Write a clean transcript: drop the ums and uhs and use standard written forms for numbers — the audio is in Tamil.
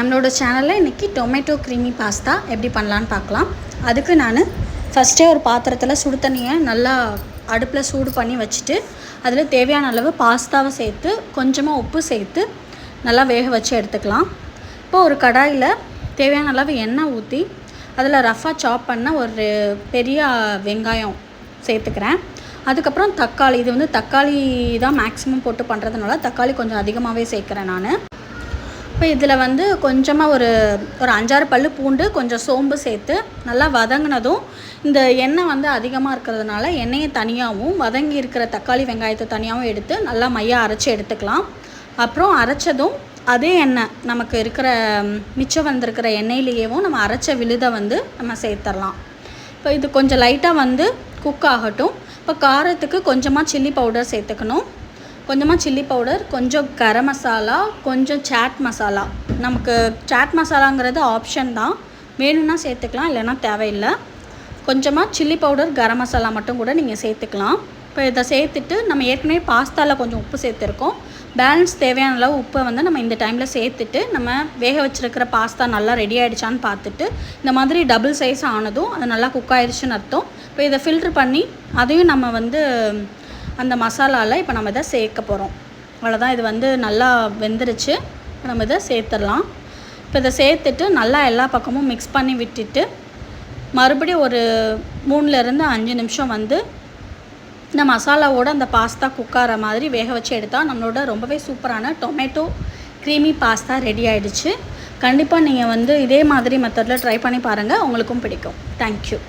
நம்மளோட சேனலில் இன்றைக்கி டொமேட்டோ க்ரீமி பாஸ்தா எப்படி பண்ணலான்னு பார்க்கலாம். அதுக்கு நான் ஃபஸ்ட்டே ஒரு பாத்திரத்தில் சுடு தண்ணியை நல்லா அடுப்பில் சூடு பண்ணி வச்சுட்டு அதில் தேவையான அளவு பாஸ்தாவை சேர்த்து கொஞ்சமாக உப்பு சேர்த்து நல்லா வேக வச்சு எடுத்துக்கலாம். இப்போது ஒரு கடாயில் தேவையான அளவு எண்ணெய் ஊற்றி அதில் ரஃபாக சாப் பண்ண ஒரு பெரிய வெங்காயம் சேர்த்துக்கிறேன். அதுக்கப்புறம் தக்காளி, இது வந்து தக்காளி தான் மேக்ஸிமம் போட்டு பண்ணுறதுனால தக்காளி கொஞ்சம் அதிகமாகவே சேர்க்குறேன் நான். இப்போ இதில் வந்து கொஞ்சமாக ஒரு 5-6 பல்லு பூண்டு, கொஞ்சம் சோம்பு சேர்த்து நல்லா வதங்கினதும் இந்த எண்ணெய் வந்து அதிகமாக இருக்கிறதுனால எண்ணெயை தனியாகவும் வதங்கி இருக்கிற தக்காளி வெங்காயத்தை தனியாகவும் எடுத்து நல்லா மையாக அரைச்சி எடுத்துக்கலாம். அப்புறம் அரைச்சதும் அதே எண்ணெய் நமக்கு இருக்கிற மிச்சம் வந்திருக்கிற எண்ணெயிலேயேவும் நம்ம அரைச்ச விழுதை வந்து நம்ம சேர்த்துடலாம். இப்போ இது கொஞ்சம் லைட்டாக வந்து குக் ஆகட்டும். இப்போ காரத்துக்கு கொஞ்சமாக சில்லி பவுடர் சேர்த்துக்கணும். கொஞ்சமாக சில்லி பவுடர், கொஞ்சம் கரம் மசாலா, கொஞ்சம் சாட் மசாலா. நமக்கு சாட் மசாலாங்கிறது ஆப்ஷன் தான், வேணும்னா சேர்த்துக்கலாம், இல்லைன்னா தேவையில்லை. கொஞ்சமாக சில்லி பவுடர், கரம் மசாலா மட்டும் கூட நீங்கள் சேர்த்துக்கலாம். இப்போ இதை சேர்த்துட்டு நம்ம ஏற்கனவே பாஸ்தாவில் கொஞ்சம் உப்பு சேர்த்துருக்கோம். பேலன்ஸ் தேவையான அளவு உப்பை வந்து நம்ம இந்த டைமில் சேர்த்துட்டு நம்ம வேக வச்சுருக்கிற பாஸ்தா நல்லா ரெடி ஆகிடுச்சான்னு பார்த்துட்டு இந்த மாதிரி டபுள் சைஸ் ஆனதும் அது நல்லா குக் ஆகிடுச்சுன்னு அர்த்தம். இப்போ இதை ஃபில்ட்ரு பண்ணி அதையும் நம்ம வந்து அந்த மசாலாவில் இப்போ நம்ம இதை சேர்க்க போகிறோம். அவ்வளோதான், இது வந்து நல்லா வெந்துருச்சு. நம்ம இதை சேர்த்துடலாம். இப்போ இதை சேர்த்துட்டு நல்லா எல்லா பக்கமும் மிக்ஸ் பண்ணி விட்டுட்டு மறுபடியும் ஒரு 3-5 நிமிஷம் வந்து இந்த மசாலாவோட அந்த பாஸ்தா குக்கார மாதிரி வேக வச்சு எடுத்தால் நம்மளோட ரொம்பவே சூப்பரான டொமேட்டோ க்ரீமி பாஸ்தா ரெடி ஆகிடுச்சு. கண்டிப்பாக நீங்கள் வந்து இதே மாதிரி மெத்தடில் ட்ரை பண்ணி பாருங்கள், உங்களுக்கும் பிடிக்கும். தேங்க்யூ.